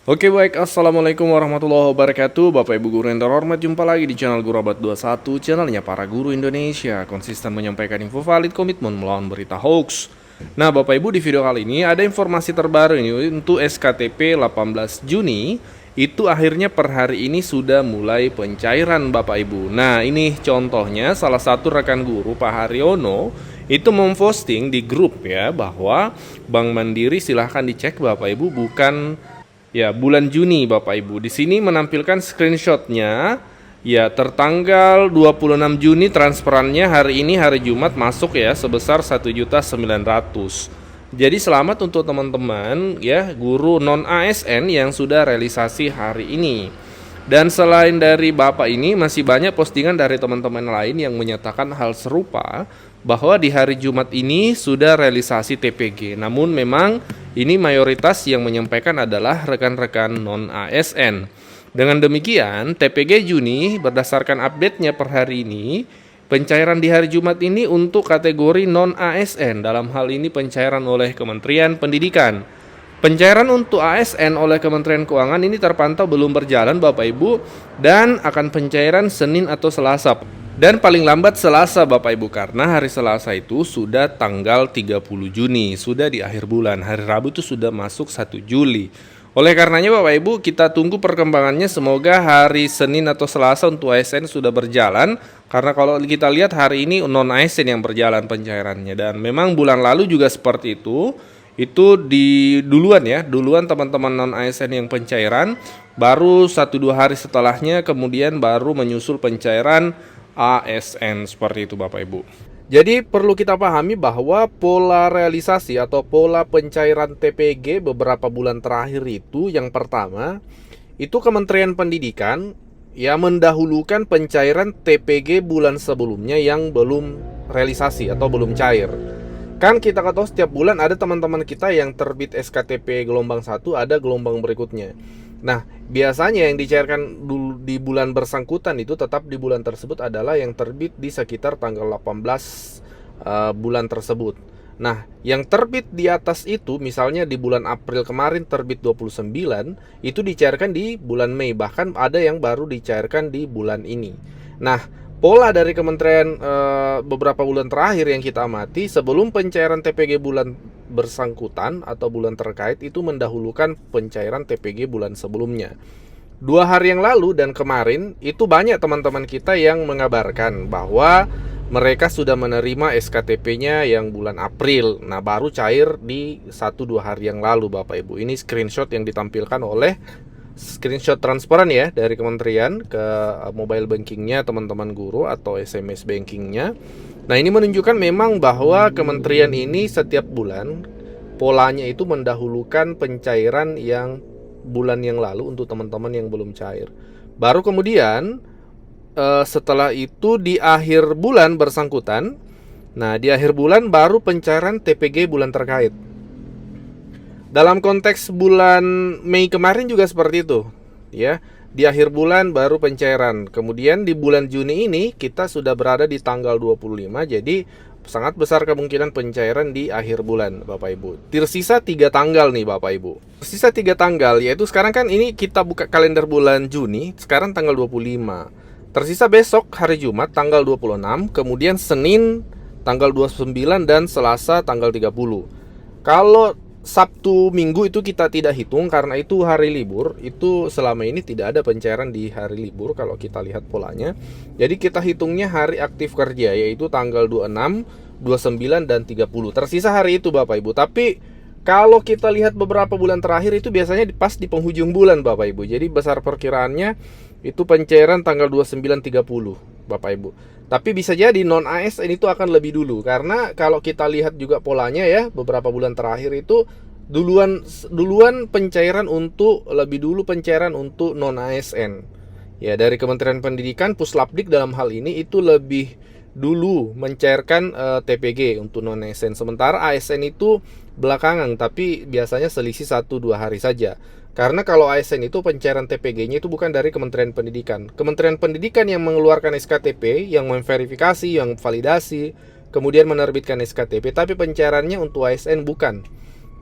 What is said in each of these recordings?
Oke baik, Assalamualaikum warahmatullahi wabarakatuh. Bapak Ibu Guru yang terhormat, jumpa lagi di channel Guru Abad 21, channelnya para guru Indonesia, konsisten menyampaikan info valid, komitmen melawan berita hoax. Nah Bapak Ibu, di video kali ini ada informasi terbaru ini untuk SKTP 18 Juni. Itu akhirnya per hari ini sudah mulai pencairan Bapak Ibu. Nah ini contohnya salah satu rekan guru Pak Haryono itu memposting di grup ya, bahwa Bank Mandiri silahkan dicek Bapak Ibu, bukan ya, bulan Juni Bapak Ibu. Di sini menampilkan screenshotnya. Ya, tertanggal 26 Juni transferannya hari ini hari Jumat masuk ya sebesar 1.900.000. Jadi selamat untuk teman-teman ya guru non ASN yang sudah realisasi hari ini. Dan selain dari Bapak ini masih banyak postingan dari teman-teman lain yang menyatakan hal serupa, bahwa di hari Jumat ini sudah realisasi TPG. Namun memang ini mayoritas yang menyampaikan adalah rekan-rekan non ASN. Dengan demikian, TPG Juni berdasarkan update-nya per hari ini, pencairan di hari Jumat ini untuk kategori non ASN, dalam hal ini pencairan oleh Kementerian Pendidikan. Pencairan untuk ASN oleh Kementerian Keuangan ini terpantau belum berjalan Bapak Ibu, dan akan pencairan Senin atau Selasa. Dan paling lambat Selasa Bapak Ibu, karena hari Selasa itu sudah tanggal 30 Juni, sudah di akhir bulan. Hari Rabu itu sudah masuk 1 Juli. Oleh karenanya Bapak Ibu, kita tunggu perkembangannya, semoga hari Senin atau Selasa untuk ASN sudah berjalan. Karena kalau kita lihat hari ini non ASN yang berjalan pencairannya, dan memang bulan lalu juga seperti itu. Itu duluan teman-teman non ASN yang pencairan, baru 1-2 hari setelahnya kemudian baru menyusul pencairan ASN, seperti itu Bapak Ibu. Jadi perlu kita pahami bahwa pola realisasi atau pola pencairan TPG beberapa bulan terakhir itu, yang pertama itu Kementerian Pendidikan ya mendahulukan pencairan TPG bulan sebelumnya yang belum realisasi atau belum cair. Kan kita tahu setiap bulan ada teman-teman kita yang terbit SKTP gelombang 1, ada gelombang berikutnya. Nah, biasanya yang dicairkan dulu di bulan bersangkutan itu tetap di bulan tersebut adalah yang terbit di sekitar tanggal 18 bulan tersebut. Nah, yang terbit di atas itu misalnya di bulan April kemarin terbit 29, itu dicairkan di bulan Mei, bahkan ada yang baru dicairkan di bulan ini. Nah, pola dari kementerian beberapa bulan terakhir yang kita amati, sebelum pencairan TPG bulan bersangkutan atau bulan terkait itu mendahulukan pencairan TPG bulan sebelumnya. 2 hari yang lalu dan kemarin itu banyak teman-teman kita yang mengabarkan bahwa mereka sudah menerima SKTP-nya yang bulan April. Nah, baru cair di 1-2 hari yang lalu Bapak Ibu. Ini screenshot yang ditampilkan oleh screenshot transferan ya dari kementerian ke mobile bankingnya teman-teman guru atau SMS bankingnya. Nah, ini menunjukkan memang bahwa kementerian ini setiap bulan polanya itu mendahulukan pencairan yang bulan yang lalu untuk teman-teman yang belum cair. Baru kemudian setelah itu di akhir bulan bersangkutan, nah di akhir bulan baru pencairan TPG bulan terkait. Dalam konteks bulan Mei kemarin juga seperti itu ya. Di akhir bulan baru pencairan. Kemudian di bulan Juni ini kita sudah berada di tanggal 25. Jadi sangat besar kemungkinan pencairan di akhir bulan Bapak Ibu. Tersisa 3 tanggal nih Bapak Ibu. Tersisa 3 tanggal, yaitu sekarang kan ini kita buka kalender bulan Juni, sekarang tanggal 25. Tersisa besok hari Jumat tanggal 26, kemudian Senin tanggal 29 dan Selasa tanggal 30. Kalau Sabtu Minggu itu kita tidak hitung karena itu hari libur. Itu selama ini tidak ada pencairan di hari libur kalau kita lihat polanya. Jadi kita hitungnya hari aktif kerja, yaitu tanggal 26, 29 dan 30. Tersisa hari itu Bapak Ibu. Tapi kalau kita lihat beberapa bulan terakhir itu biasanya pas di penghujung bulan Bapak Ibu. Jadi besar perkiraannya itu pencairan tanggal 29, 30 Bapak Ibu. Tapi bisa jadi non ASN itu akan lebih dulu, karena kalau kita lihat juga polanya ya, beberapa bulan terakhir itu duluan pencairan untuk lebih dulu pencairan untuk non ASN. Ya, dari Kementerian Pendidikan Puslapdik dalam hal ini itu lebih dulu mencairkan TPG untuk non ASN, sementara ASN itu belakangan, tapi biasanya selisih 1-2 hari saja. Karena kalau ASN itu pencairan TPG-nya itu bukan dari Kementerian Pendidikan. Kementerian Pendidikan yang mengeluarkan SKTP, yang memverifikasi, yang validasi, kemudian menerbitkan SKTP, tapi pencairannya untuk ASN bukan.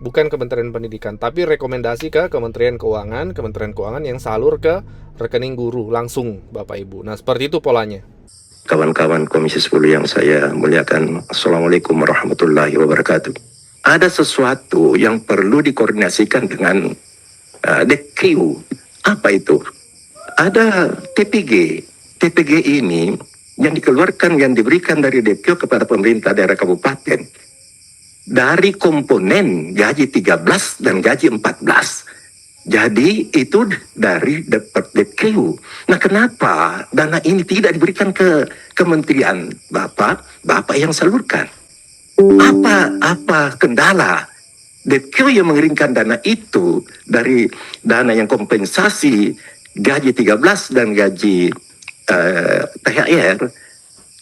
bukan Kementerian Pendidikan, tapi rekomendasi ke Kementerian Keuangan yang salur ke rekening guru langsung Bapak Ibu. Nah, seperti itu polanya. Kawan-kawan Komisi 10 yang saya muliakan, Assalamualaikum warahmatullahi wabarakatuh. Ada sesuatu yang perlu dikoordinasikan dengan DQ. Apa itu? Ada TPG. TPG ini yang dikeluarkan, yang diberikan dari DQ kepada pemerintah daerah kabupaten dari komponen gaji 13 dan gaji 14. Jadi itu dari DQ. Nah, kenapa dana ini tidak diberikan ke kementerian Bapak yang salurkan? Apa kendala? DQ yang mengirimkan dana itu dari dana yang kompensasi gaji 13 dan gaji THR.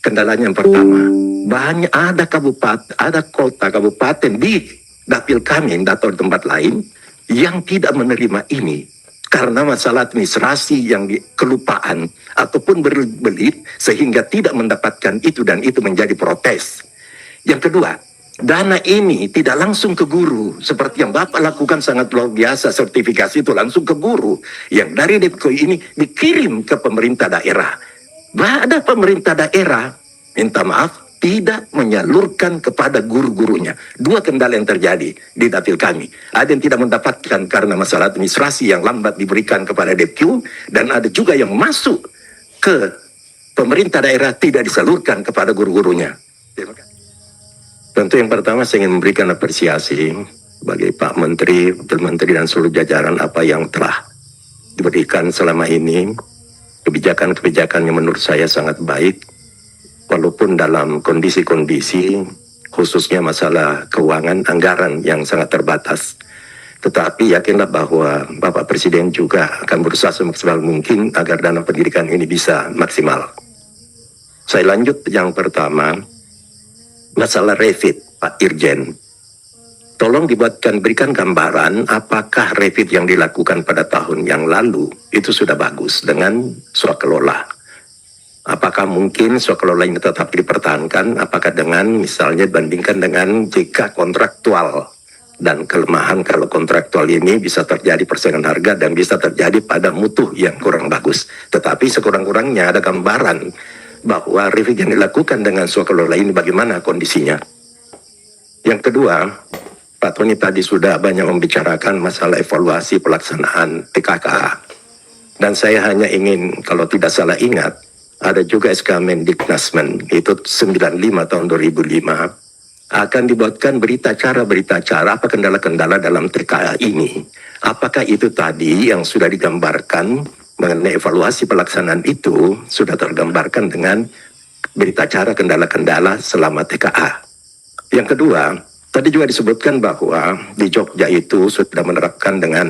Kendalanya yang pertama, banyak ada kota kabupaten di dapil kami atau tempat lain yang tidak menerima ini karena masalah administrasi yang kelupaan ataupun berbelit sehingga tidak mendapatkan itu, dan itu menjadi protes. Yang kedua, dana ini tidak langsung ke guru seperti yang Bapak lakukan, sangat luar biasa. Sertifikasi itu langsung ke guru, yang dari DPK ini dikirim ke pemerintah daerah. Ada pemerintah daerah, minta maaf, tidak menyalurkan kepada guru-gurunya. Dua kendala yang terjadi di dapil kami. Ada yang tidak mendapatkan karena masalah administrasi yang lambat diberikan kepada DPQ, dan ada juga yang masuk ke pemerintah daerah tidak disalurkan kepada guru-gurunya. Terima kasih. Tentu yang pertama saya ingin memberikan apresiasi bagi Pak Menteri, Wakil Menteri dan seluruh jajaran apa yang telah diberikan selama ini. Kebijakan-kebijakan yang menurut saya sangat baik, walaupun dalam kondisi-kondisi khususnya masalah keuangan anggaran yang sangat terbatas. Tetapi yakinlah bahwa Bapak Presiden juga akan berusaha semaksimal mungkin agar dana pendidikan ini bisa maksimal. Saya lanjut yang pertama, masalah refit Pak Irjen. Tolong berikan gambaran apakah refit yang dilakukan pada tahun yang lalu itu sudah bagus dengan swakelola. Apakah mungkin swakelola ini tetap dipertahankan? Apakah dengan misalnya dibandingkan dengan jika kontraktual, dan kelemahan kalau kontraktual ini bisa terjadi persaingan harga dan bisa terjadi pada mutu yang kurang bagus. Tetapi sekurang-kurangnya ada gambaran bahwa refit yang dilakukan dengan swakelola ini bagaimana kondisinya. Yang kedua, Pak Tony tadi sudah banyak membicarakan masalah evaluasi pelaksanaan TKKA. Dan saya hanya ingin, kalau tidak salah ingat, ada juga SK Mendiknasmen, itu 95 tahun 2005, akan dibuatkan berita acara apa kendala-kendala dalam TKA ini. Apakah itu tadi yang sudah digambarkan mengenai evaluasi pelaksanaan itu, sudah tergambarkan dengan berita acara kendala-kendala selama TKA. Yang kedua, tadi juga disebutkan bahwa di Jogja itu sudah menerapkan dengan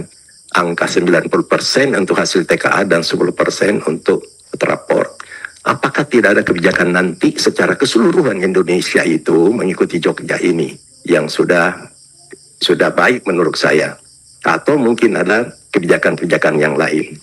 angka 90% untuk hasil TKA dan 10% untuk terapor. Apakah tidak ada kebijakan nanti secara keseluruhan Indonesia itu mengikuti Jogja ini yang sudah baik menurut saya? Atau mungkin ada kebijakan-kebijakan yang lain?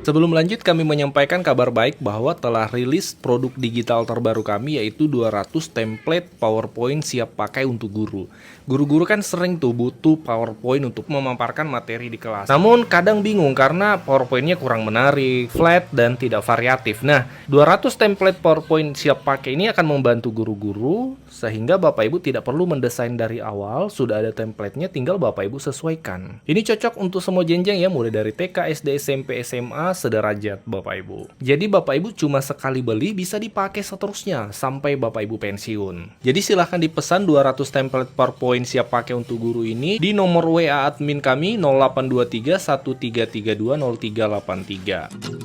Sebelum lanjut, kami menyampaikan kabar baik bahwa telah rilis produk digital terbaru kami, yaitu 200 template PowerPoint siap pakai untuk guru. Guru-guru kan sering tuh butuh PowerPoint untuk memaparkan materi di kelas. Namun kadang bingung karena PowerPoint-nya kurang menarik, flat, dan tidak variatif. Nah, 200 template PowerPoint siap pakai ini akan membantu guru-guru sehingga Bapak Ibu tidak perlu mendesain dari awal, sudah ada template-nya, tinggal Bapak Ibu sesuaikan. Ini cocok untuk semua jenjang ya, mulai dari TK, SD, SMP, SMA, sederajat Bapak Ibu. Jadi Bapak Ibu cuma sekali beli bisa dipakai seterusnya sampai Bapak Ibu pensiun. Jadi silahkan dipesan 200 template PowerPoint siap pakai untuk guru ini di nomor WA admin kami 0823 1332 0383.